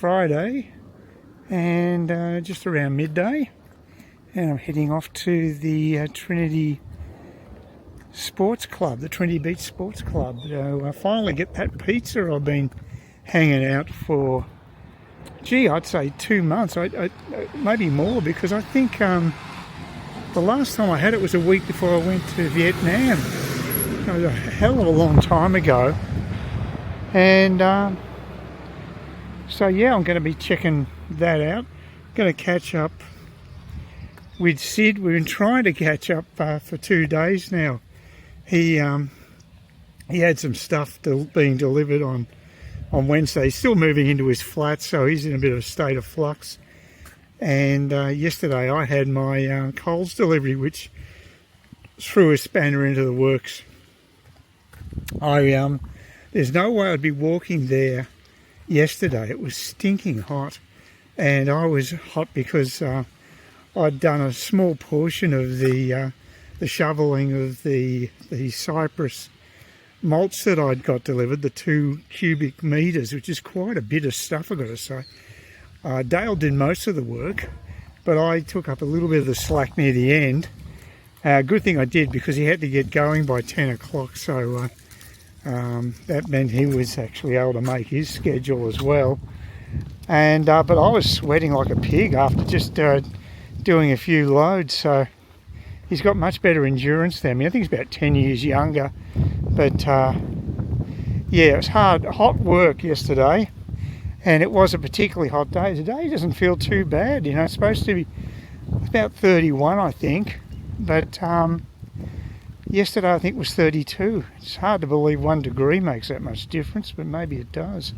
Friday and just around midday, and I'm heading off to the Trinity Sports Club, the Trinity Beach Sports Club. I finally get that pizza I've been hanging out for, I'd say 2 months, maybe more, because I think the last time I had it was a week before I went to Vietnam. It was a hell of a long time ago. And so yeah, I'm going to be checking that out. Going to catch up with Sid. We've been trying to catch up for 2 days now. He had some stuff being delivered on Wednesday. He's still moving into his flat, so he's in a bit of a state of flux. And yesterday I had my Coles delivery, which threw a spanner into the works. There's no way I'd be walking there yesterday. It was stinking hot, and I was hot because I'd done a small portion of the shoveling of the cypress mulch that I'd got delivered, the 2 cubic metres, which is quite a bit of stuff, I've got to say. Dale did most of the work, but I took up a little bit of the slack near the end. Good thing I did, because he had to get going by 10 o'clock, so that meant he was actually able to make his schedule as well. And but I was sweating like a pig after just doing a few loads, so he's got much better endurance than me. I think he's about 10 years younger, but yeah, it was hot work yesterday, and it was a particularly hot day. Today doesn't feel too bad, you know. It's supposed to be about 31, I think, but yesterday I think was 32. It's hard to believe 1 degree makes that much difference, but maybe it does.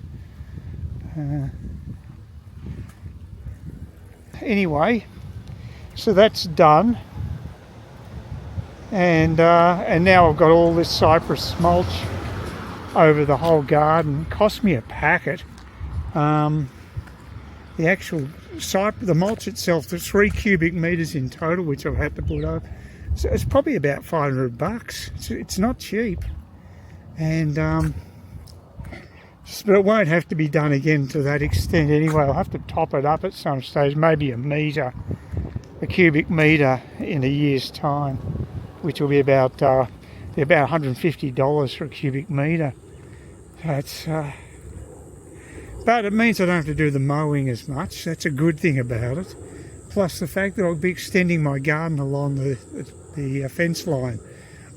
Anyway, so that's done, and now I've got all this cypress mulch over the whole garden. It cost me a packet. The actual the mulch itself, there's 3 cubic metres in total, which I've had to put up. So it's probably about $500. It's not cheap, and but it won't have to be done again to that extent anyway. I'll have to top it up at some stage, maybe a cubic metre in a year's time, which will be about $150 for a cubic metre. That's but it means I don't have to do the mowing as much. That's a good thing about it. Plus the fact that I'll be extending my garden along the fence line.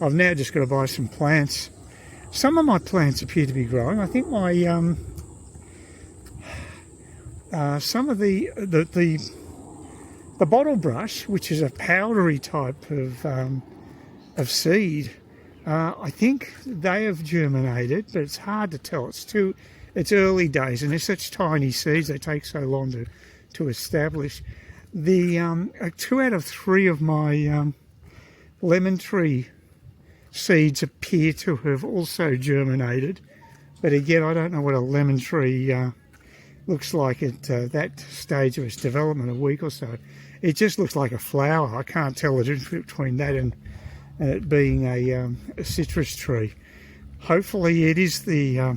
I've now just got to buy some plants. Some of my plants appear to be growing. I think my some of the bottle brush, which is a powdery type of seed, I think they have germinated, but it's hard to tell. It's early days, and they're such tiny seeds, they take so long to establish. The 2 out of 3 of my lemon tree seeds appear to have also germinated, but again, I don't know what a lemon tree looks like at that stage of its development, a week or so. It just looks like a flower. I can't tell the difference between that and it being a citrus tree. Hopefully it is the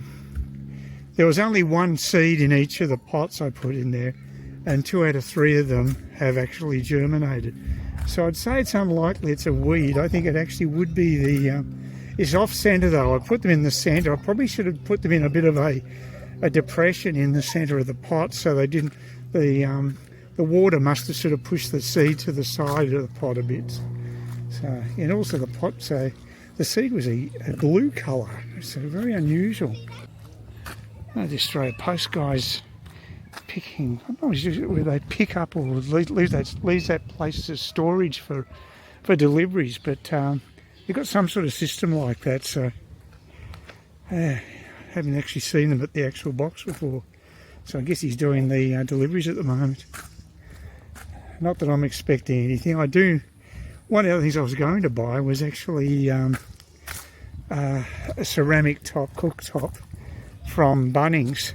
there was only 1 seed in each of the pots I put in there, and 2 out of 3 of them have actually germinated. So I'd say it's unlikely it's a weed. I think it actually would be it's off centre though. I put them in the centre. I probably should have put them in a bit of a depression in the centre of the pot, so they didn't, the water must have sort of pushed the seed to the side of the pot a bit. So, and also the pot, so the seed was a blue colour, so very unusual. The Australia Post guys picking, I don't know whether they pick up or leave that place as storage for deliveries, but they've got some sort of system like that, so haven't actually seen them at the actual box before. So I guess he's doing the deliveries at the moment. Not that I'm expecting anything. One of the other things I was going to buy was actually a ceramic top, cooktop from Bunnings,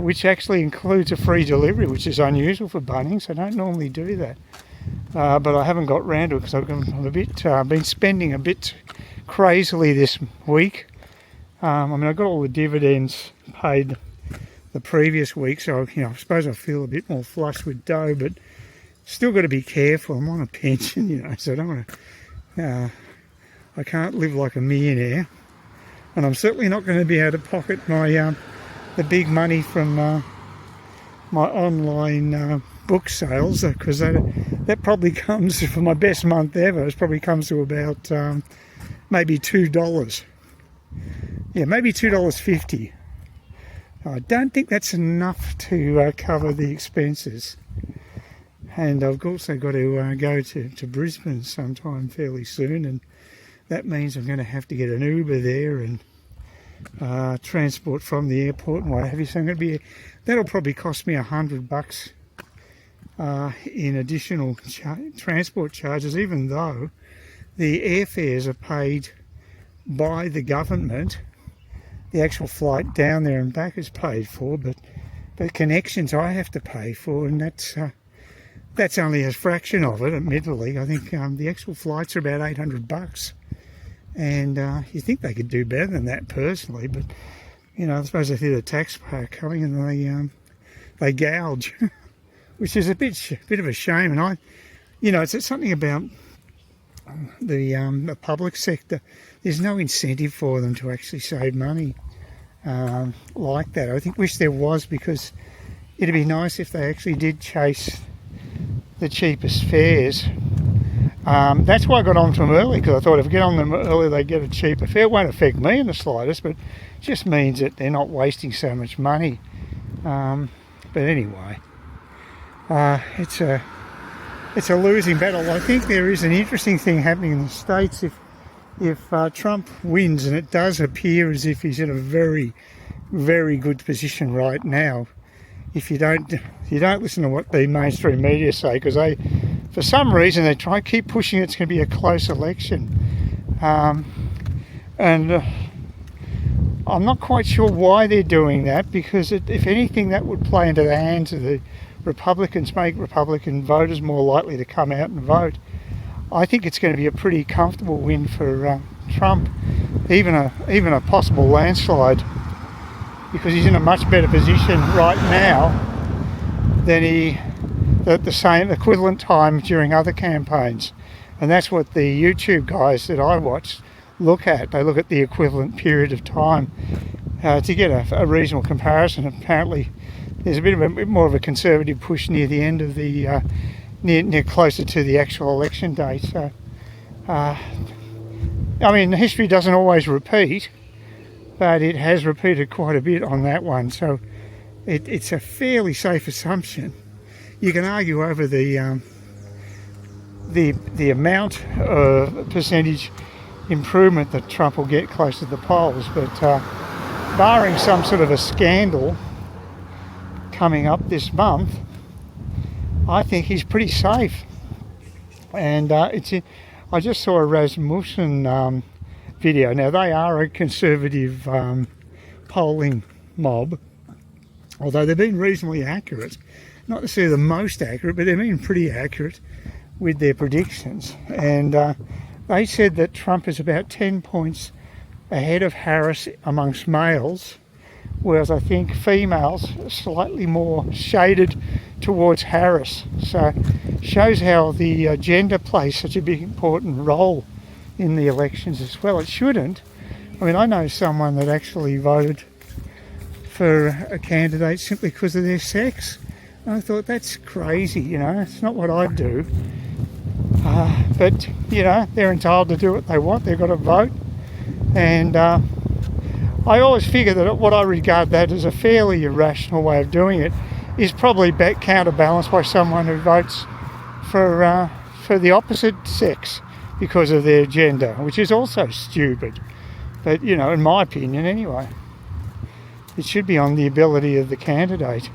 which actually includes a free delivery, which is unusual for Bunnings. I don't normally do that, but I haven't got round to it because I've been spending a bit crazily this week. I mean, I got all the dividends paid the previous week, so I suppose I feel a bit more flush with dough, but still got to be careful. I'm on a pension, so I don't want to. I can't live like a millionaire, and I'm certainly not going to be able to pocket my the big money from my online book sales, because that probably comes, for my best month ever, it probably comes to about maybe $2. Yeah, maybe $2.50. I don't think that's enough to cover the expenses. And I've also got to go to Brisbane sometime fairly soon, and that means I'm going to have to get an Uber there and transport from the airport and what have you. So that'll probably cost me $100 in additional transport charges, even though the airfares are paid by the government. The actual flight down there and back is paid for, but connections I have to pay for, and that's only a fraction of it, admittedly. I think the actual flights are about $800, and you think they could do better than that personally, but I suppose they see the taxpayer coming and they gouge, which is a bit of a shame. And it's something about the public sector. There's no incentive for them to actually save money like that. I wish there was, because it'd be nice if they actually did chase the cheapest fares. That's why I got on to them early, because I thought if I get on them early they get a cheaper fare. It won't affect me in the slightest, but it just means that they're not wasting so much money. But anyway, it's a losing battle. I think there is an interesting thing happening in the States. If Trump wins, and it does appear as if he's in a very, very good position right now, if you don't listen to what the mainstream media say, because for some reason they keep pushing it's going to be a close election, and I'm not quite sure why they're doing that, because if anything, that would play into the hands of the Republicans, make Republican voters more likely to come out and vote. I think it's going to be a pretty comfortable win for Trump, even a possible landslide, because he's in a much better position right now than at the same equivalent time during other campaigns. And that's what the YouTube guys that I watch look at. They look at the equivalent period of time to get a reasonable comparison. Apparently there's a bit more of a conservative push near the end of the near closer to the actual election date. So history doesn't always repeat, but it has repeated quite a bit on that one. So it's a fairly safe assumption. You can argue over the amount of percentage improvement that Trump will get close to the polls, but barring some sort of a scandal coming up this month, I think he's pretty safe. And I just saw a Rasmussen video. Now, they are a conservative polling mob, although they've been reasonably accurate. Not necessarily the most accurate, but they've been pretty accurate with their predictions. And they said that Trump is about 10 points ahead of Harris amongst males, whereas I think females are slightly more shaded towards Harris. So shows how the gender plays such a big important role in the elections as well. It shouldn't. I know someone that actually voted for a candidate simply because of their sex. I thought, that's crazy, it's not what I'd do. But they're entitled to do what they want. They've got to vote. And I always figure that what I regard that as a fairly irrational way of doing it is probably counterbalanced by someone who votes for the opposite sex because of their gender, which is also stupid. But, in my opinion anyway, it should be on the ability of the candidate.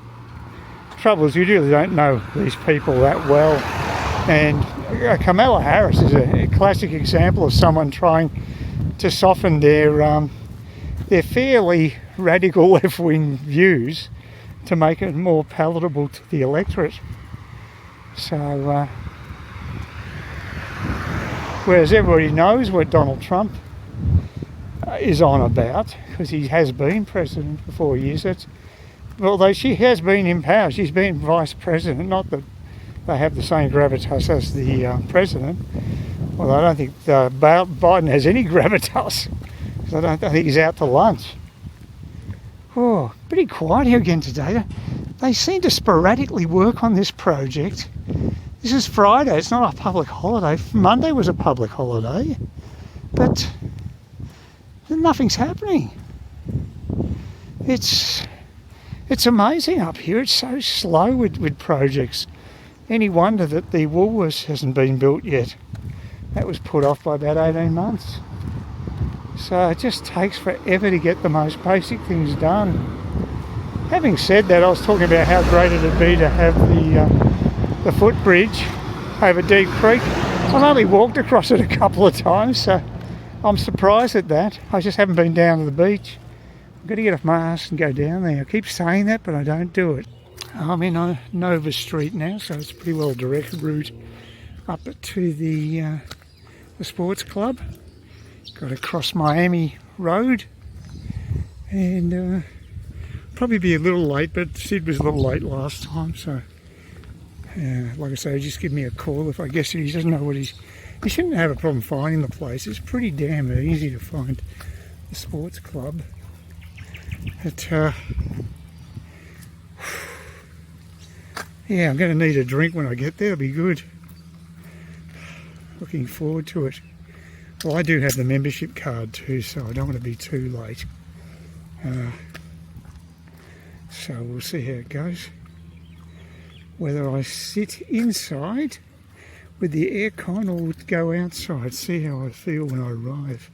Trouble is, you really don't know these people that well. And Kamala Harris is a classic example of someone trying to soften their fairly radical left-wing views to make it more palatable to the electorate. So, whereas everybody knows what Donald Trump is on about, because he has been president for 4 years, although she has been in power, she's been vice president. Not that they have the same gravitas as the president. Although I don't think Biden has any gravitas. So I think he's out to lunch. Oh, pretty quiet here again today. They seem to sporadically work on this project. This is Friday, it's not a public holiday. Monday was a public holiday, but nothing's happening. It's amazing up here. It's so slow with projects. Any wonder that the Woolworths hasn't been built yet. That was put off by about 18 months. So it just takes forever to get the most basic things done. Having said that, I was talking about how great it'd be to have the footbridge over Deep Creek. I've only walked across it a couple of times, so I'm surprised at that. I just haven't been down to the beach. I've got to get off my ass and go down there. I keep saying that, but I don't do it. I'm in Nova Street now, so it's a pretty well direct route up to the sports club. Got to cross Miami Road, and probably be a little late, but Sid was a little late last time, so like I say, just give me a call if I guess he doesn't know what he shouldn't have a problem finding the place. It's pretty damn easy to find the sports club. But yeah, I'm going to need a drink when I get there. It'll be good. Looking forward to it. Well, I do have the membership card too, so I don't want to be too late. So we'll see how it goes. Whether I sit inside with the aircon or go outside, see how I feel when I arrive.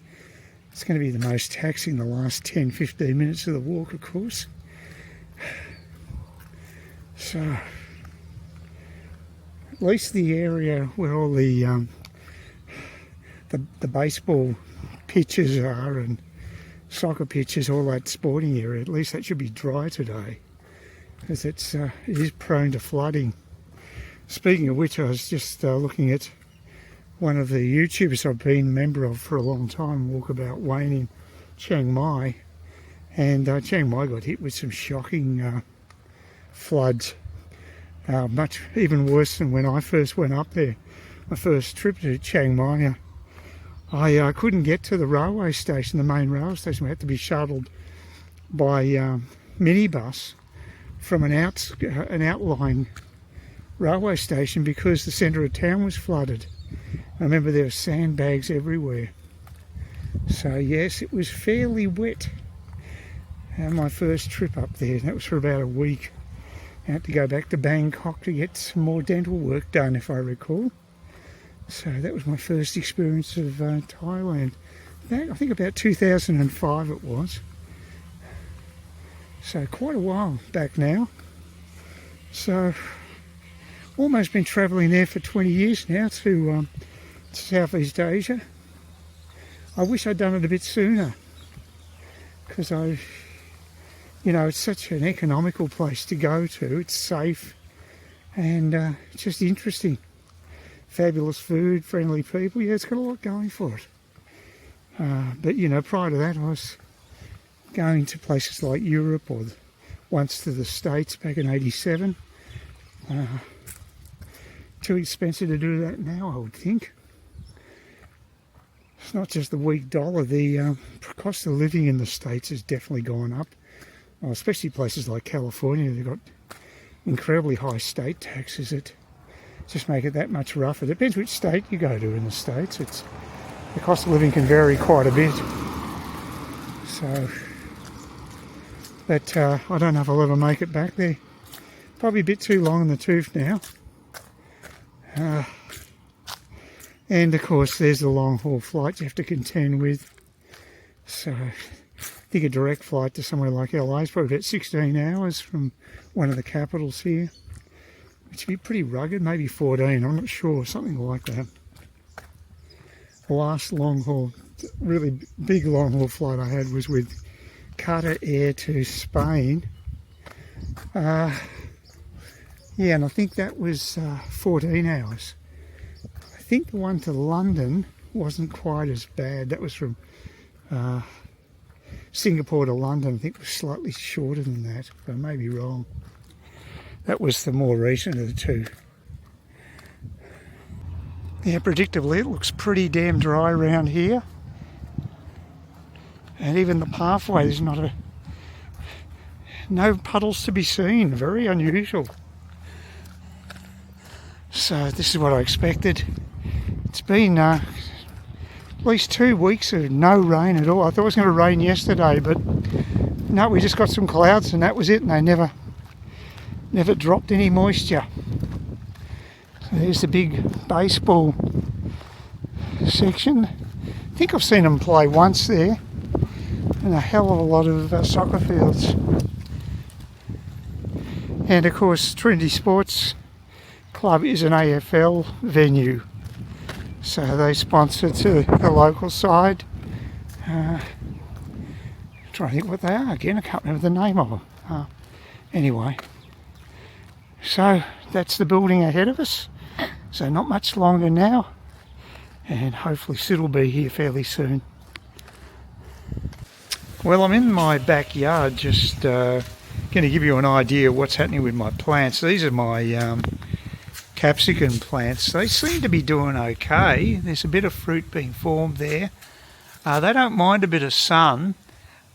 It's going to be the most taxing the last 10-15 minutes of the walk, of course. So at least the area where all the baseball pitches are and soccer pitches, all that sporting area, at least that should be dry today, because it is prone to flooding. Speaking of which, I was just looking at one of the YouTubers I've been a member of for a long time, Walkabout Wayne in Chiang Mai, and Chiang Mai got hit with some shocking floods, much even worse than when I first went up there. My first trip to Chiang Mai, I couldn't get to the railway station, the main railway station. We had to be shuttled by minibus from an outlying railway station because the centre of town was flooded. I remember there were sandbags everywhere. So yes, it was fairly wet. My first trip up there, and that was for about a week. I had to go back to Bangkok to get some more dental work done, if I recall. So that was my first experience of Thailand. I think about 2005 it was. So quite a while back now. So almost been travelling there for 20 years now to Southeast Asia. I wish I'd done it a bit sooner, because it's such an economical place to go to. It's safe and it's just interesting. Fabulous food, friendly people. Yeah, it's got a lot going for it. But prior to that, I was going to places like Europe or once to the States back in '87. Too expensive to do that now, I would think. It's not just the weak dollar. The cost of living in the States has definitely gone up. Well, especially places like California. They've got incredibly high state taxes that just make it that much rougher. Depends which state you go to in the States. The cost of living can vary quite a bit. So, but I don't know if I'll ever make it back there. Probably a bit too long in the tooth now. And of course there's the long haul flights you have to contend with. So I think a direct flight to somewhere like LA is probably about 16 hours from one of the capitals here, which would be pretty rugged, maybe 14, I'm not sure, something like that. The last long haul, really big long haul flight I had was with Qatar Air to Spain. Yeah, and I think that was 14 hours. I think the one to London wasn't quite as bad. That was from Singapore to London, I think, was slightly shorter than that, but I may be wrong. That was the more recent of the two. Yeah, predictably, it looks pretty damn dry around here. And even the pathway, there's no puddles to be seen. Very unusual. So this is what I expected. It's been at least 2 weeks of no rain at all. I thought it was going to rain yesterday, but no, we just got some clouds and that was it, and they never dropped any moisture. So there's the big baseball section. I think I've seen them play once there, and a hell of a lot of soccer fields. And of course, Trinity Sports Club is an AFL venue, so they sponsor to the local side. Trying to think what they are again. I can't remember the name of them. Anyway, so that's the building ahead of us. So not much longer now, and hopefully Sid will be here fairly soon. Well, I'm in my backyard, just going to give you an idea of what's happening with my plants. These are my capsicum plants. They seem to be doing okay. There's a bit of fruit being formed there. They don't mind a bit of sun,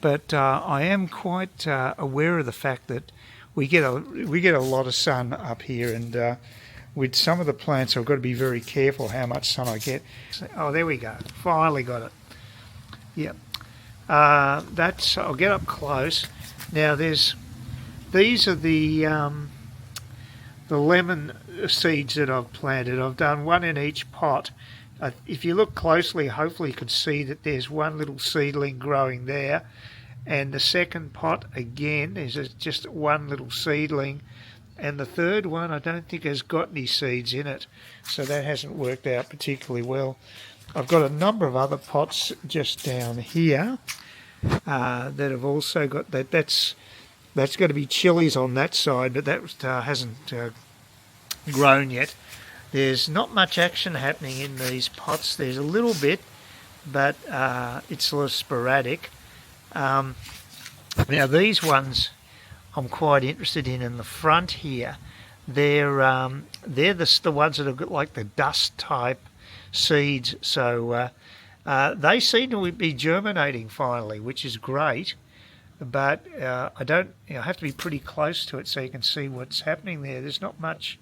but I am quite aware of the fact that we get a lot of sun up here, and with some of the plants I've got to be very careful how much sun I get. Oh, there we go. Finally got it. Yep. I'll get up close. Now these are the lemon seeds that I've planted. I've done one in each pot. If you look closely, hopefully you can see that there's one little seedling growing there, and the second pot again is just one little seedling, and the third one I don't think has got any seeds in it, so that hasn't worked out particularly well. I've got a number of other pots just down here that have also got that's got to be chilies on that side, but that hasn't grown yet. There's not much action happening in these pots. There's a little bit, but it's sort of sporadic. Now these ones I'm quite interested in the front here. They're the ones that have got like the dust type seeds, so they seem to be germinating finally, which is great. But I have to be pretty close to it so you can see what's happening there. There's not much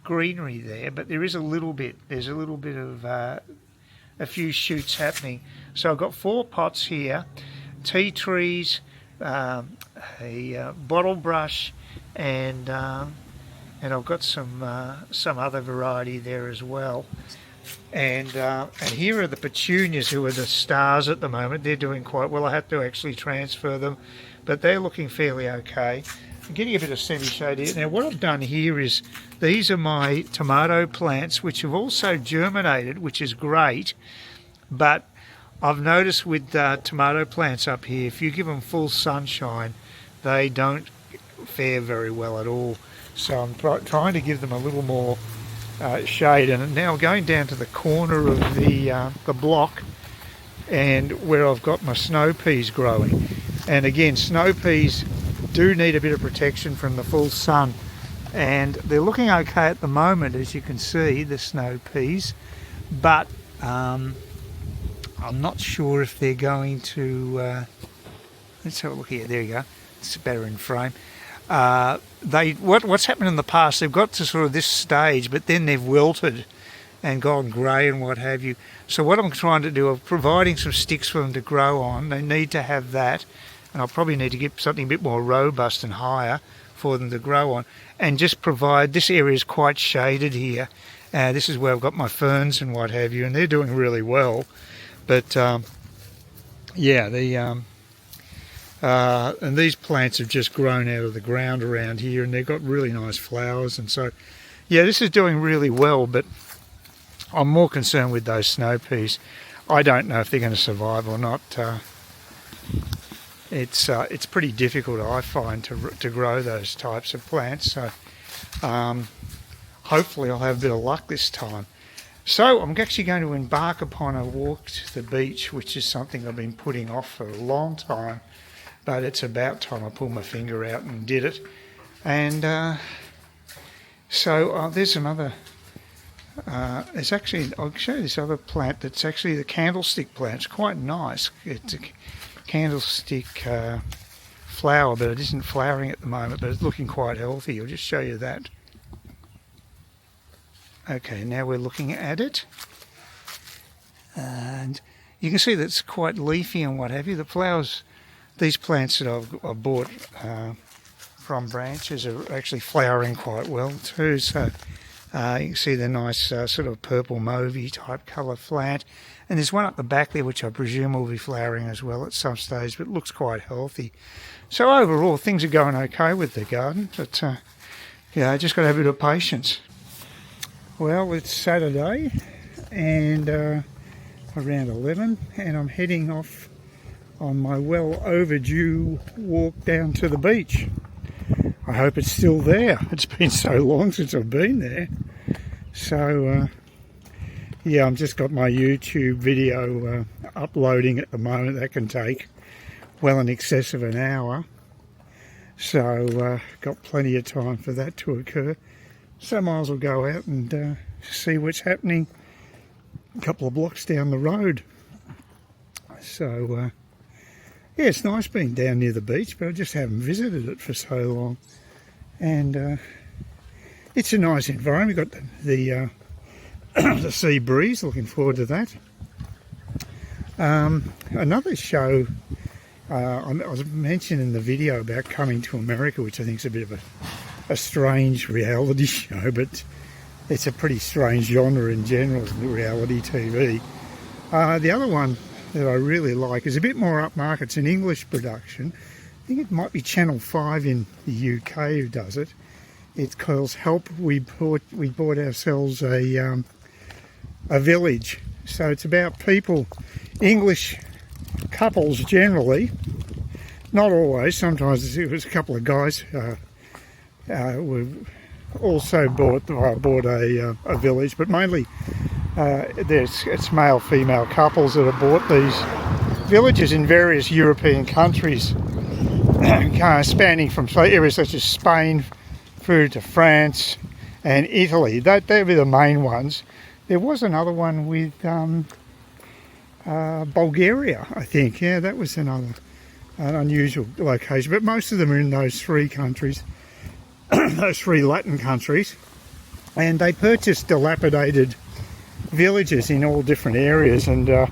greenery there, but there is a little bit. There's a little bit of a few shoots happening. So I've got 4 pots here: tea trees, a bottle brush, and I've got some other variety there as well. And here are the petunias, who are the stars at the moment. They're doing quite well. I had to actually transfer them, but they're looking fairly okay. I'm getting a bit of semi-shade here. Now what I've done here is, these are my tomato plants, which have also germinated, which is great, but I've noticed with tomato plants up here, if you give them full sunshine, they don't fare very well at all. So I'm trying to give them a little more shade. And now going down to the corner of the block, and where I've got my snow peas growing. And again, snow peas do need a bit of protection from the full sun, and they're looking okay at the moment, as you can see, the snow peas, but I'm not sure if they're going to let's have a look here. There you go, it's better in frame. What's happened in the past, they've got to sort of this stage, but then they've wilted and gone grey and what have you. So what I'm trying to do, I'm providing some sticks for them to grow on. They need to have that, and I'll probably need to get something a bit more robust and higher for them to grow on, and just provide, this area is quite shaded here. This is where I've got my ferns and what have you, and they're doing really well. But yeah, and these plants have just grown out of the ground around here, and they've got really nice flowers, and so yeah, this is doing really well. But I'm more concerned with those snow peas. I don't know if they're going to survive or not. It's pretty difficult, I find, to grow those types of plants. So hopefully I'll have a bit of luck this time. So I'm actually going to embark upon a walk to the beach, which is something I've been putting off for a long time, but it's about time I pulled my finger out and did it. And so there's some other, it's actually, I'll show you this other plant that's actually the candlestick plant. It's quite nice. It's a candlestick flower, but it isn't flowering at the moment, but it's looking quite healthy. I'll just show you that. Okay, now we're looking at it. And you can see that it's quite leafy and what have you. The flowers, these plants that I've bought from branches are actually flowering quite well too. So you can see the nice sort of purple mauvey type colour plant. And there's one up the back there which I presume will be flowering as well at some stage, but it looks quite healthy. So overall things are going okay with the garden, but yeah, just got to have a bit of patience. Well, it's Saturday and around 11, and I'm heading off on my well overdue walk down to the beach. I hope it's still there. It's been so long since I've been there. So yeah, I've just got my YouTube video uploading at the moment. That can take well in excess of an hour. So got plenty of time for that to occur. So I might as well go out and see what's happening a couple of blocks down the road. So yeah, it's nice being down near the beach, but I just haven't visited it for so long. And it's a nice environment. We've got the the sea breeze, looking forward to that. Another show, I was mentioning in the video about coming to America, which I think is a bit of a strange reality show, but it's a pretty strange genre in general, reality TV. The other one that I really like is a bit more upmarket. It's an English production. I think it might be Channel 5 in the UK who does it. It's called Help. We bought ourselves a village. So it's about people, English couples generally, not always. Sometimes it was a couple of guys. We also bought a village, but mainly it's male-female couples that have bought these villages in various European countries, spanning from areas such as Spain through to France and Italy. They'd be the main ones. There was another one with Bulgaria, I think. Yeah, that was an unusual location, but most of them are in those three countries. Those three Latin countries, and they purchased dilapidated villages in all different areas, and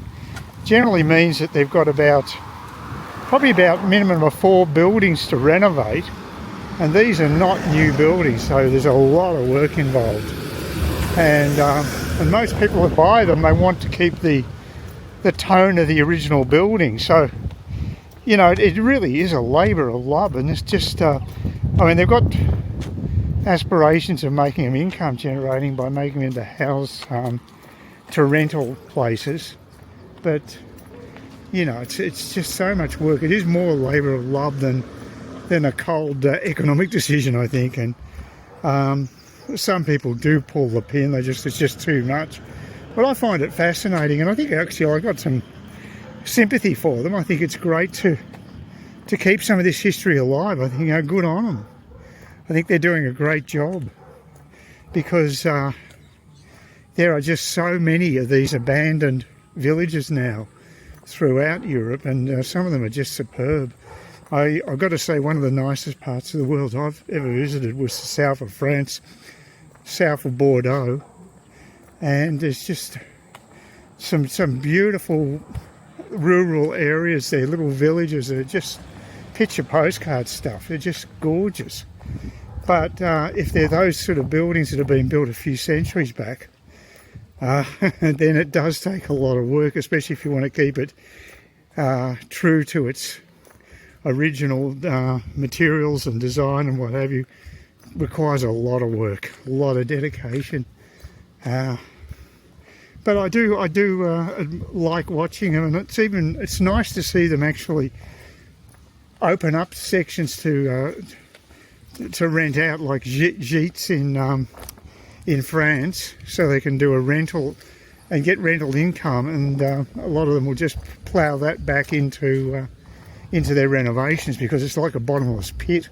generally means that they've got probably about minimum of 4 buildings to renovate, and these are not new buildings, so there's a lot of work involved. And most people that buy them, they want to keep the tone of the original building. So you know, it really is a labour of love, and it's just I mean, they've got aspirations of making them income generating by making them into house to rental places, but you know, it's just so much work. It is more labour of love than a cold economic decision, I think. And some people do pull the pin. It's just too much. But I find it fascinating, and I think actually I got some sympathy for them. I think it's great to keep some of this history alive. I think, you know, good on them. I think they're doing a great job, because there are just so many of these abandoned villages now throughout Europe, and some of them are just superb. I've got to say, one of the nicest parts of the world I've ever visited was the south of France, south of Bordeaux, and there's just some beautiful rural areas there, little villages that are just picture postcard stuff. They're just gorgeous. But if they're those sort of buildings that have been built a few centuries back, then it does take a lot of work, especially if you want to keep it true to its original materials and design and what have you. It requires a lot of work, a lot of dedication. But I do like watching them, and it's nice to see them actually open up sections to rent out, like gîtes in France, so they can do a rental and get rental income, and a lot of them will just plough that back into their renovations, because it's like a bottomless pit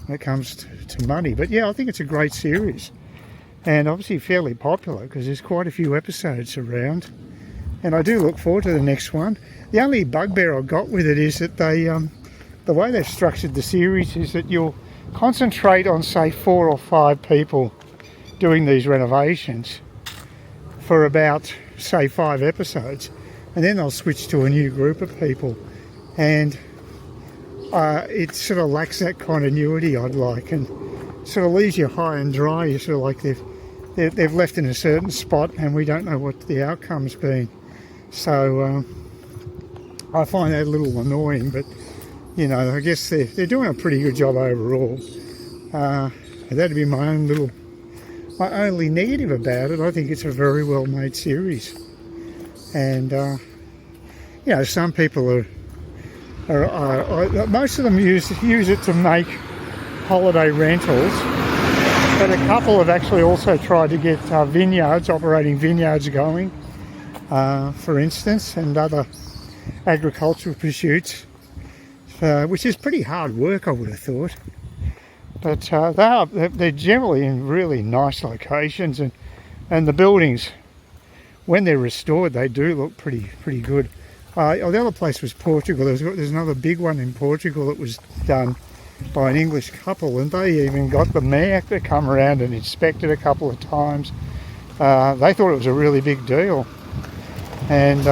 when it comes to money. But yeah, I think it's a great series, and obviously fairly popular because there's quite a few episodes around, and I do look forward to the next one. The only bugbear I've got with it is that they the way they've structured the series is that you'll concentrate on, say, 4 or 5 people doing these renovations for about, say, 5 episodes, and then they'll switch to a new group of people, and it sort of lacks that continuity I'd like, and sort of leaves you high and dry. You're sort of like they've left in a certain spot and we don't know what the outcome's been. So I find that a little annoying, but you know, I guess they're doing a pretty good job overall. That'd be my only negative about it. I think it's a very well made series, and you know, some people are most of them use it to make holiday rentals, but a couple have actually also tried to get operating vineyards going, for instance, and other agricultural pursuits, which is pretty hard work, I would have thought. But they're generally in really nice locations, and the buildings, when they're restored, they do look pretty good. The other place was Portugal. There's another big one in Portugal that was done by an English couple, and they even got the mayor to come around and inspect it a couple of times. They thought it was a really big deal, and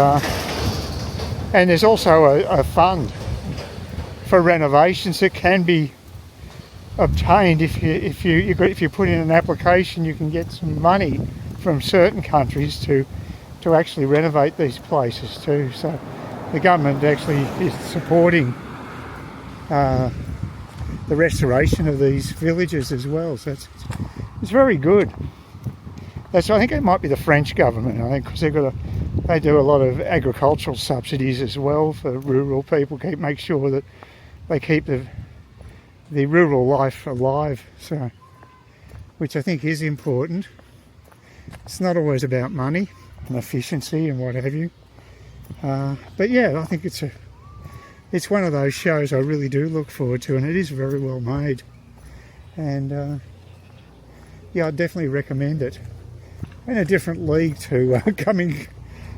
there's also a fund for renovations that can be obtained if you put in an application. You can get some money from certain countries to actually renovate these places too. So the government actually is supporting the restoration of these villages as well. So it's very good. I think it might be the French government, I think, because they do a lot of agricultural subsidies as well for rural people, make sure that they keep the rural life alive, so, which I think is important. It's not always about money and efficiency and what have you, but yeah, I think it's one of those shows I really do look forward to, and it is very well made, and yeah, I definitely recommend it. In a different league too.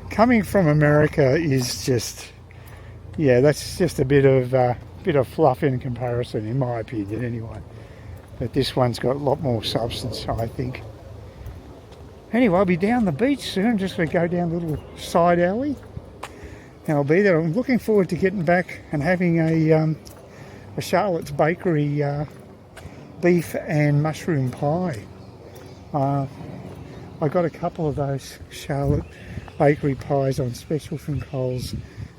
Coming from America is just, yeah, that's just a bit of fluff in comparison, in my opinion anyway. But this one's got a lot more substance, I think. Anyway, I'll be down the beach soon. Just going to go down a little side alley, and I'll be there. I'm looking forward to getting back and having a Charlotte's Bakery beef and mushroom pie. I got a couple of those Charlotte Bakery pies on special from Coles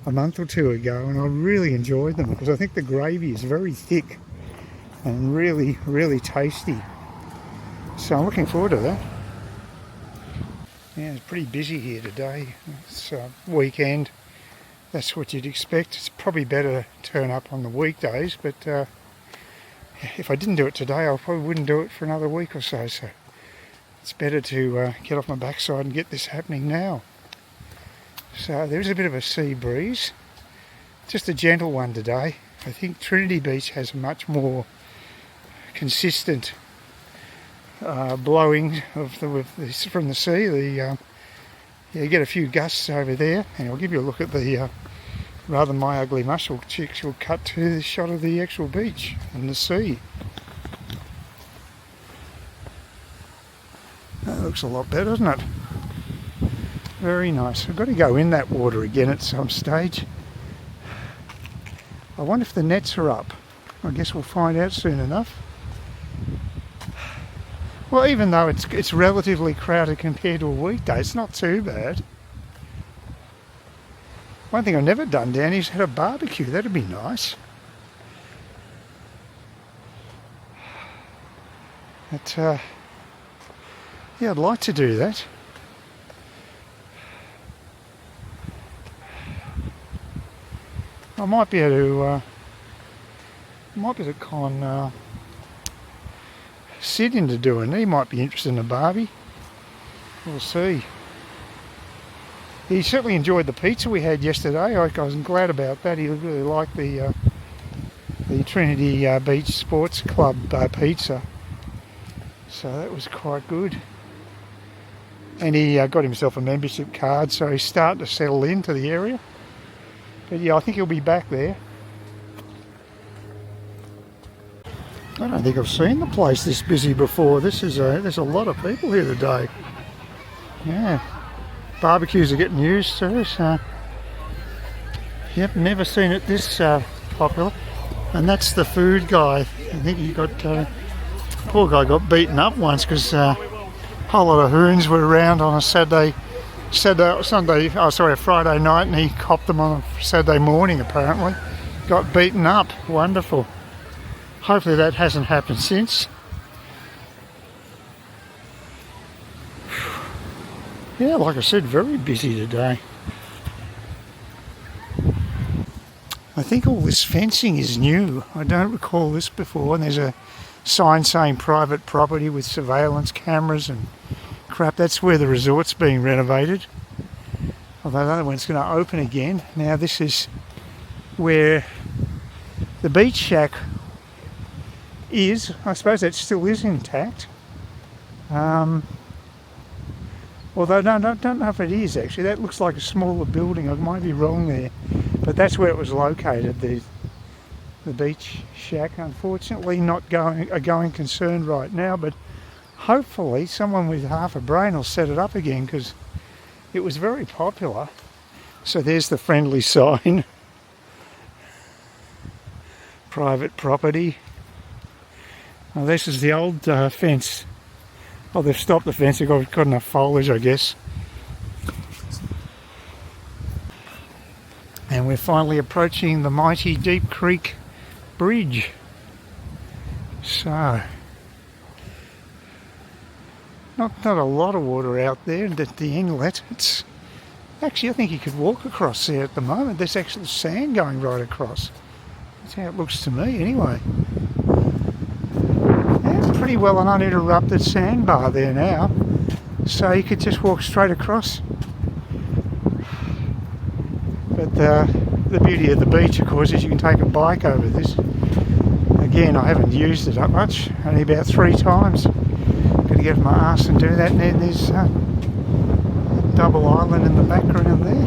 a month or two ago, and I really enjoyed them because I think the gravy is very thick and really, really tasty. So I'm looking forward to that. Yeah, it's pretty busy here today. It's weekend. That's what you'd expect. It's probably better to turn up on the weekdays, but if I didn't do it today, I probably wouldn't do it for another week or so. So it's better to get off my backside and get this happening now. So there's a bit of a sea breeze, just a gentle one today. I think Trinity Beach has a much more consistent blowing from the sea. You get a few gusts over there, and I'll give you a look at the rather my ugly muscle chicks. Will cut to the shot of the actual beach and the sea. That looks a lot better, doesn't it? Very nice. I've got to go in that water again at some stage. I wonder if the nets are up. I guess we'll find out soon enough. Well, even though it's relatively crowded compared to a weekday, it's not too bad. One thing I've never done down here is had a barbecue. That'd be nice. But yeah, I'd like to do that. I might be able to con Sid into doing it. He might be interested in a barbie. we'll see. He certainly enjoyed the pizza we had yesterday. I was glad about that. He really liked the Trinity Beach Sports Club pizza. So that was quite good. And he got himself a membership card, so he's starting to settle into the area. But yeah, I think he'll be back there. I don't think I've seen the place this busy before. There's a lot of people here today. Yeah. Barbecues are getting used to, so yep, never seen it this popular. And that's the food guy. I think he got poor guy got beaten up once because a whole lot of hoons were around on a Friday night, and he copped them on a Saturday morning. Apparently, got beaten up. Wonderful. Hopefully that hasn't happened since. Yeah, like I said, very busy today. I think all this fencing is new. I don't recall this before. And there's a sign saying private property with surveillance cameras and crap. That's where the resort's being renovated. Although the other one's going to open again. Now this is where the beach shack is. I suppose that still is intact. Although no, I don't know if it is actually. That looks like a smaller building. I might be wrong there. But that's where it was located, the beach shack. Unfortunately not a going concern right now, but hopefully someone with half a brain will set it up again, because it was very popular. So there's the friendly sign. Private property. Now this is the old fence. Oh, they've stopped the fence. They've got enough foliage, I guess. And we're finally approaching the mighty Deep Creek Bridge. So, not a lot of water out there at the inlet. It's actually, I think you could walk across there at the moment. There's actual sand going right across. That's how it looks to me, anyway. Pretty well an uninterrupted sandbar there now, so you could just walk straight across. But the beauty of the beach, of course, is you can take a bike over this. Again, I haven't used it that much, only about 3 times. Got to get my arse and do that. And then there's double island in the background there.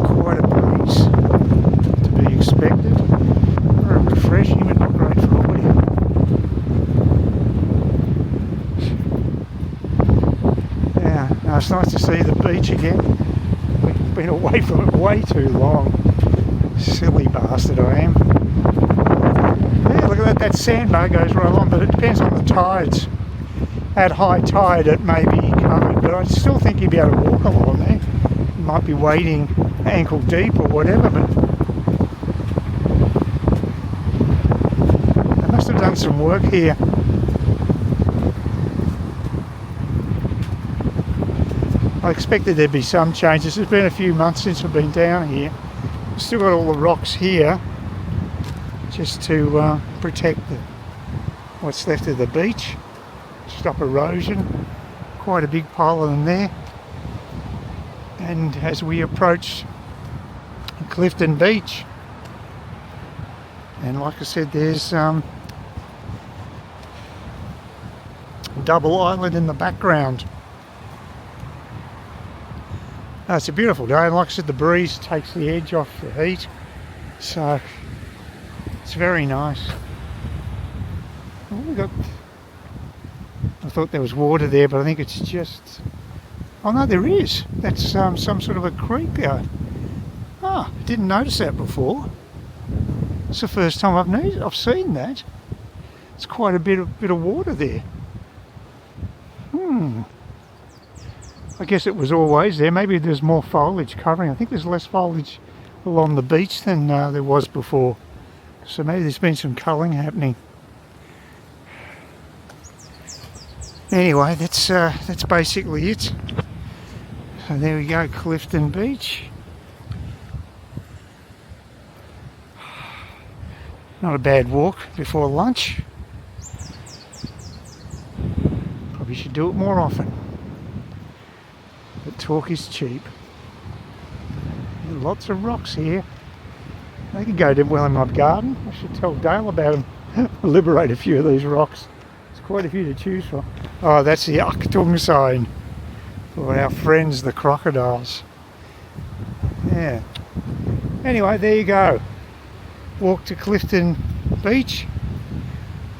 Quite a breeze to be expected. Very refreshing, but not great for audio. Yeah, no, it's nice to see the beach again. We've been away from it way too long. Silly bastard I am. Yeah, look at that sandbar goes right along, but it depends on the tides. At high tide it may be covered, but I still think you'd be able to walk along there. You might be wading ankle deep or whatever, but done some work here. I expected there'd be some changes. It's been a few months since I've been down here. Still got all the rocks here just to protect what's left of the beach, stop erosion. Quite a big pile of them there. And as we approach Clifton Beach, and like I said, there's double island in the background. It's a beautiful day, and like I said, the breeze takes the edge off the heat, so it's very nice. Oh, I thought there was water there, but I think it's just, oh no, there is. That's some sort of a creek there. Ah, didn't notice that before. It's the first time I've seen that. It's quite a bit of water there. I guess it was always there. Maybe there's more foliage covering. I think there's less foliage along the beach than there was before. So maybe there's been some culling happening. Anyway, that's basically it. So there we go, Clifton Beach. Not a bad walk before lunch. should do it more often. But talk is cheap. Lots of rocks here. They could go to well in my garden. I should tell Dale about them. Liberate a few of these rocks. There's quite a few to choose from. Oh, that's the Achtung sign for our friends, the crocodiles. Yeah. Anyway, there you go. Walk to Clifton Beach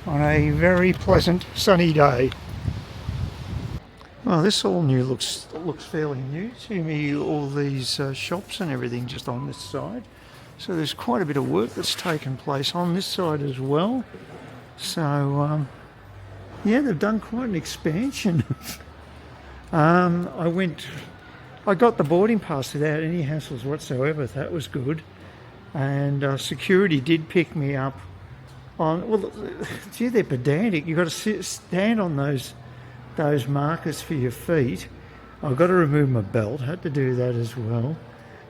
on a very pleasant sunny day. Well, this all new looks fairly new to me. All these shops and everything just on this side. So there's quite a bit of work that's taken place on this side as well. So yeah, they've done quite an expansion. I got the boarding pass without any hassles whatsoever. That was good. And security did pick me up on. Well, gee, they're pedantic. You've got to stand on those markers for your feet. I've got to remove my belt. I had to do that as well.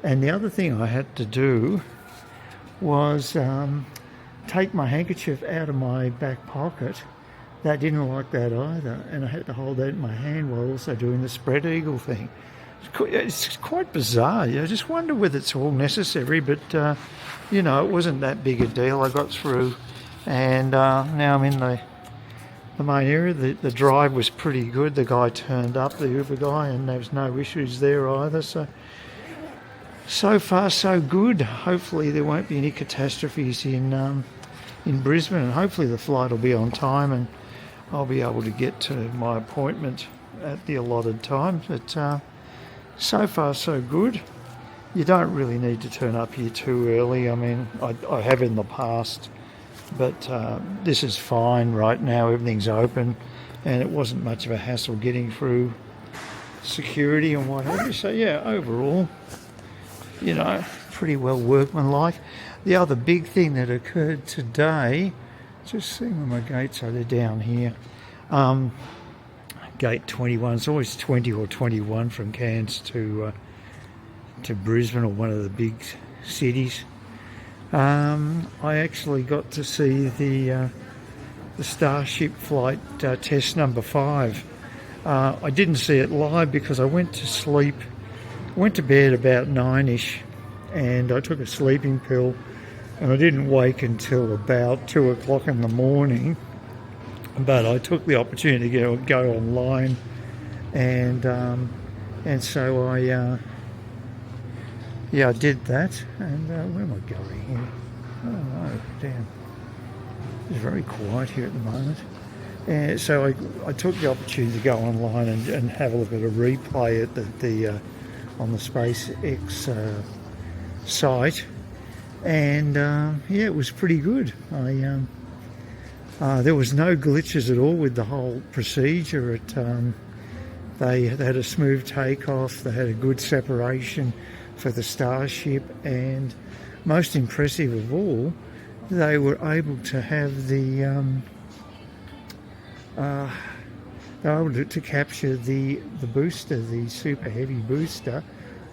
And the other thing I had to do was take my handkerchief out of my back pocket. They didn't like that either, and I had to hold that in my hand while also doing the spread eagle thing. It's quite bizarre. I just wonder whether it's all necessary, but you know, it wasn't that big a deal. I got through, and now I'm in the main area. The drive was pretty good. The guy turned up, the Uber guy, and there was no issues there either. So far so good. Hopefully there won't be any catastrophes in Brisbane, and hopefully the flight will be on time and I'll be able to get to my appointment at the allotted time. But so far so good. You don't really need to turn up here too early. I mean, I have in the past, but this is fine right now. Everything's open and it wasn't much of a hassle getting through security and what have you. So yeah, overall, you know, pretty well workmanlike. The other big thing that occurred today, just seeing where my gates are, they're down here. Gate 21, it's always 20 or 21 from Cairns to Brisbane or one of the big cities. I actually got to see the Starship flight test number 5. I didn't see it live because I went to bed about 9ish, and I took a sleeping pill, and I didn't wake until about 2 o'clock in the morning. But I took the opportunity to go online, and so I did that. And where am I going here? Oh no, damn! It's very quiet here at the moment. And so I took the opportunity to go online and have a look at a replay at the on the SpaceX site, and yeah, it was pretty good. There was no glitches at all with the whole procedure. They had a smooth takeoff. They had a good separation for the Starship, and most impressive of all, they were able to have they were able to capture the booster, the super heavy booster,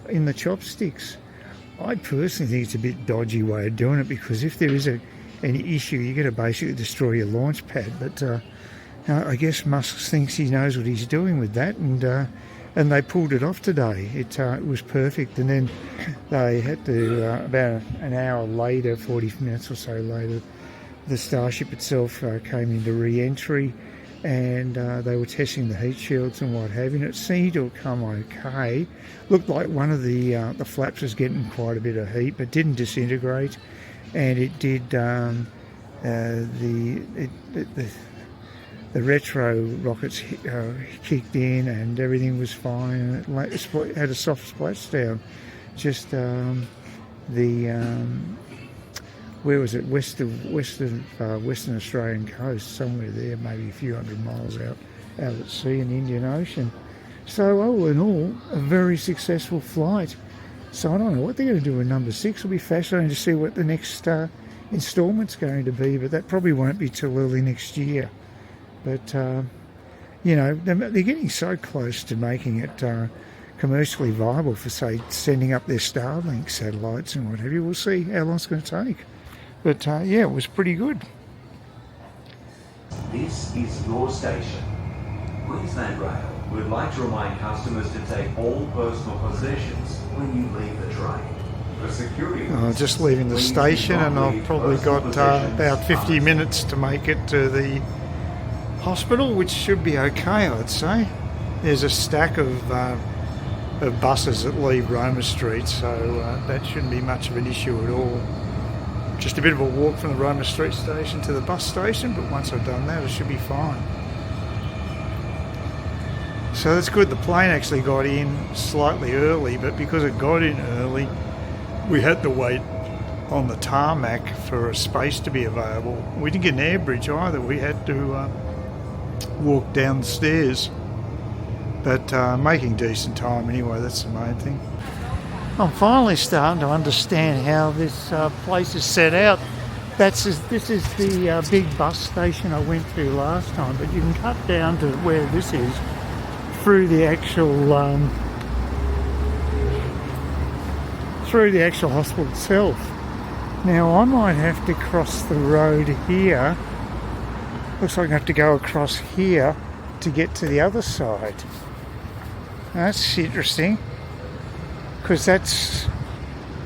in the chopsticks. I personally think it's a bit dodgy way of doing it, because if there is any issue, you're going to basically destroy your launch pad. But I guess Musk thinks he knows what he's doing with that, and they pulled it off today. It was perfect, and then they had to about an hour later, 40 minutes or so later, the Starship itself came into re-entry, and they were testing the heat shields and what have you, and it seemed to have come okay. Looked like one of the flaps was getting quite a bit of heat, but didn't disintegrate, and it did the retro rockets kicked in, and everything was fine, and it had a soft splashdown. Just where was it? Western Australian coast, somewhere there, maybe a few hundred miles out at sea in the Indian Ocean. So all in all, a very successful flight. So I don't know what they're going to do in number 6. It'll be fascinating to see what the next instalment's going to be, but that probably won't be till early next year. But you know, they're getting so close to making it commercially viable for, say, sending up their Starlink satellites and what have you. We'll see how long it's going to take. But yeah, it was pretty good. This is your station. Queensland Rail would like to remind customers to take all personal possessions when you leave the train. For security reasons, Just leaving the station, and I've probably got about 50 minutes to make it to the hospital, which should be okay, I'd say. There's a stack of buses that leave Roma Street, so that shouldn't be much of an issue at all. Just a bit of a walk from the Roma Street station to the bus station, but once I've done that, it should be fine. So that's good. The plane actually got in slightly early, but because it got in early, we had to wait on the tarmac for a space to be available. We didn't get an air bridge either. We had to walk down the stairs. But making decent time anyway, that's the main thing. I'm finally starting to understand how this place is set out. This is the big bus station I went to last time, but you can cut down to where this is through the actual hospital itself. Now I might have to cross the road here. Looks like I have to go across here to get to the other side. That's interesting, because that's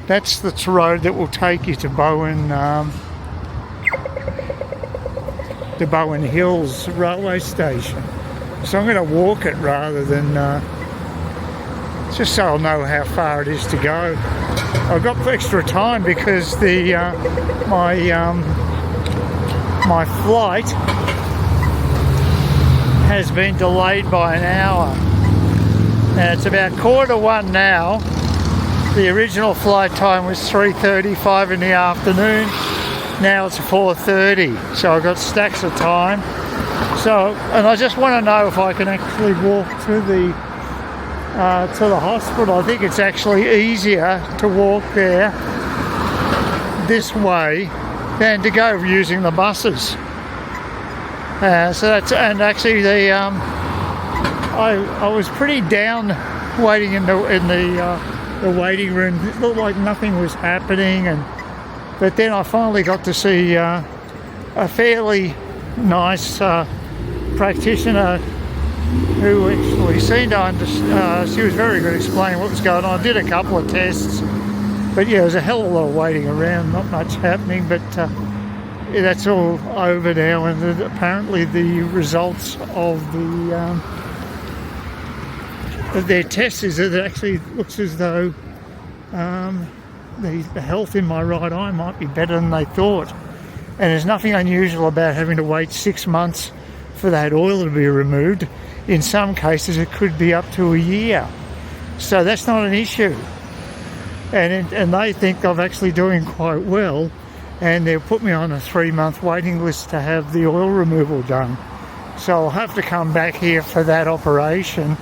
the road that will take you to Bowen Hills railway station. So I'm going to walk it rather than just so I'll know how far it is to go. I've got extra time because my flight has been delayed by an hour. Now it's about 1:15 now. The original flight time was 3:35 in the afternoon. Now it's 4:30, so I've got stacks of time. So, and I just want to know if I can actually walk to the hospital. I think it's actually easier to walk there this way than to go using the buses. So that's, and actually the I was pretty down waiting in the waiting room. It looked like nothing was happening, but then I finally got to see a fairly nice practitioner who actually seemed to understand. She was very good at explaining what was going on. I did a couple of tests, but yeah, there was a hell of a lot of waiting around, not much happening, but yeah, that's all over now, and apparently the results of their tests is that it actually looks as though the health in my right eye might be better than they thought. And there's nothing unusual about having to wait 6 months for that oil to be removed. In some cases it could be up to a year. So that's not an issue. And they think I'm actually doing quite well, and they'll put me on a 3-month waiting list to have the oil removal done. So I'll have to come back here for that operation,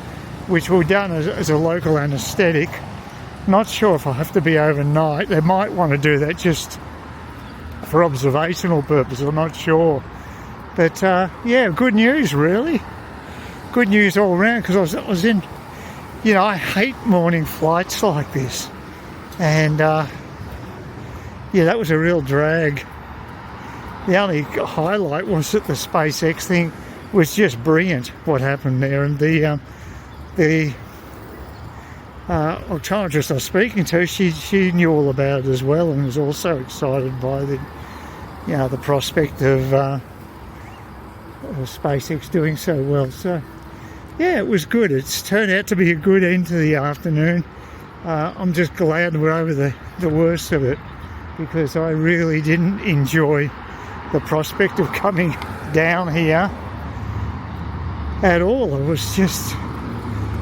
which will be done as a local anaesthetic. Not sure if I'll have to be overnight. They might want to do that just for observational purposes, I'm not sure. But yeah, good news really. Good news all around, because I was in, you know, I hate morning flights like this. And yeah, that was a real drag. The only highlight was that the SpaceX thing was just brilliant, what happened there. And the optometrist I was speaking to, she knew all about it as well, and was also excited by the prospect of SpaceX doing so well. So yeah, it was good. It's turned out to be a good end to the afternoon. I'm just glad we're over the worst of it, because I really didn't enjoy the prospect of coming down here at all. I was just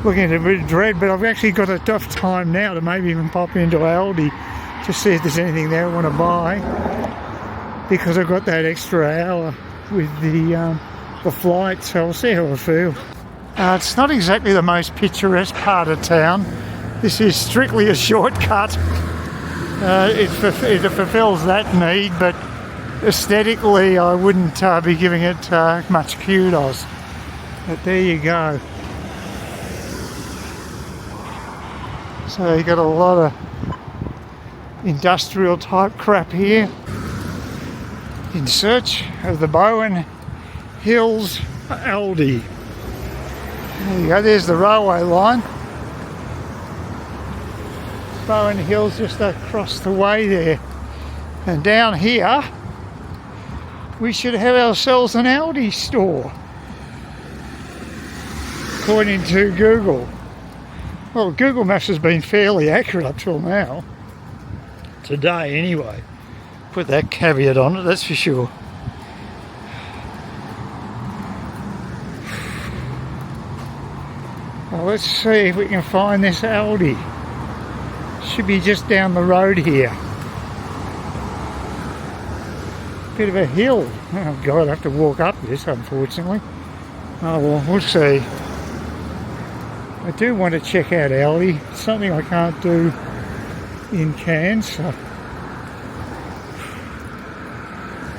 looking at a bit of dread, but I've actually got enough time now to maybe even pop into Aldi to see if there's anything there I want to buy, because I've got that extra hour with the flight, so I'll see how I feel. It's not exactly the most picturesque part of town. This is strictly a shortcut. It fulfills that need, but aesthetically I wouldn't be giving it much kudos. But there you go. So you got a lot of industrial type crap here. In search of the Bowen Hills Aldi. There you go, there's the railway line. Bowen Hills just across the way there. And down here, we should have ourselves an Aldi store, according to Google. Well, Google Maps has been fairly accurate up till now. Today, anyway. Put that caveat on it, that's for sure. Well, let's see if we can find this Aldi. Should be just down the road here. Bit of a hill. Oh God, I have to walk up this, unfortunately. Oh well, we'll see. I do want to check out Aldi. It's something I can't do in Cairns. So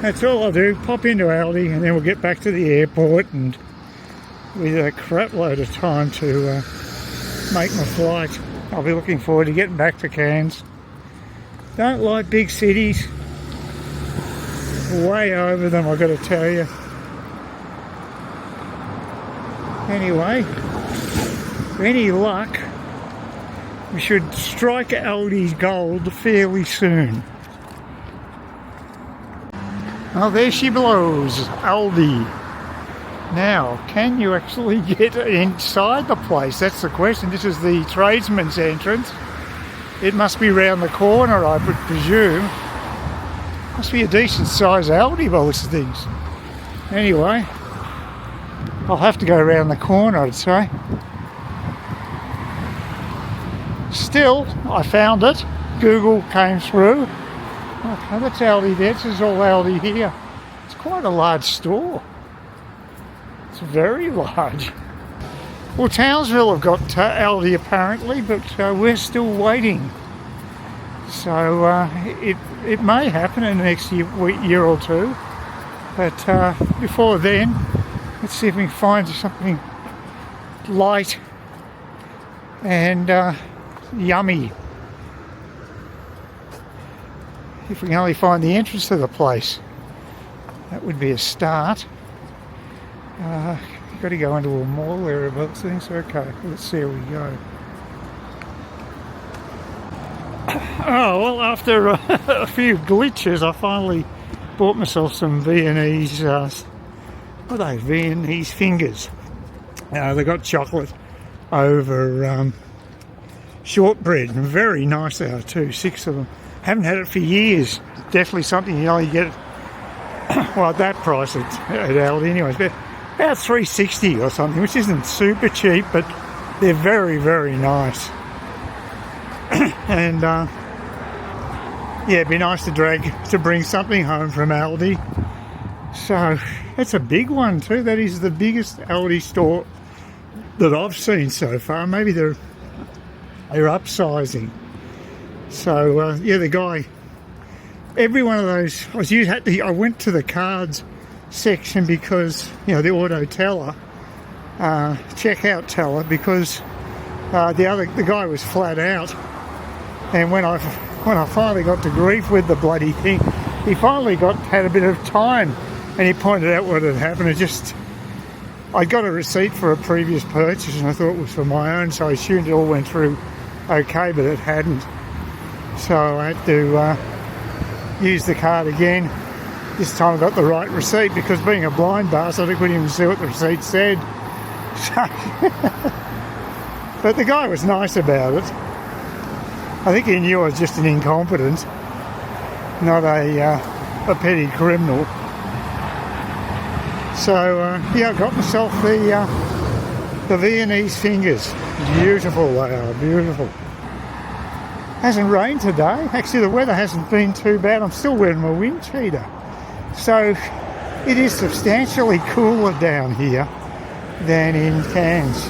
that's all I'll do. Pop into Aldi and then we'll get back to the airport, and with a crap load of time to make my flight. I'll be looking forward to getting back to Cairns. Don't like big cities. Way over them, I've got to tell you. Anyway, with any luck, we should strike Aldi's gold fairly soon. Oh, there she blows, Aldi. Now, can you actually get inside the place? That's the question. This is the tradesman's entrance. It must be round the corner, I would presume. Must be a decent size Aldi by looks of things. Anyway, I'll have to go around the corner, I'd say. Still, I found it. Google came through. Okay, that's Aldi there. This is all Aldi here. It's quite a large store. It's very large. Well, Townsville have got Aldi apparently, but we're still waiting. So it may happen in the next year or two. But before then, let's see if we can find something light and yummy. If we can only find the entrance to the place, that would be a start. You've got to go into a mall area, but things okay. Let's see how we go. Oh, well, after a few glitches, I finally bought myself some Viennese, what are they, Viennese fingers. They got chocolate over shortbread, and very nice they are too, 6 of them. Haven't had it for years. Definitely something you only get, well, at that price at Aldi anyways, but about $3.60 or something, which isn't super cheap, but they're very, very nice. And yeah, it'd be nice to bring something home from Aldi. So that's a big one too. That is the biggest Aldi store that I've seen so far. Maybe they're upsizing. So yeah, the guy, every one of those, I went to the cards section because, you know, the auto teller, checkout teller, because the guy was flat out. And when I finally got to grief with the bloody thing, he finally had a bit of time, and he pointed out what had happened. I got a receipt for a previous purchase, and I thought it was for my own, so I assumed it all went through okay, but it hadn't. So I had to use the card again. This time I got the right receipt, because being a blind bastard, I couldn't even see what the receipt said. So but the guy was nice about it. I think he knew I was just an incompetent, not a petty criminal. So yeah, I got myself the Viennese fingers. Beautiful they are, beautiful. Hasn't rained today. Actually, the weather hasn't been too bad. I'm still wearing my wind cheater. So it is substantially cooler down here than in Cairns.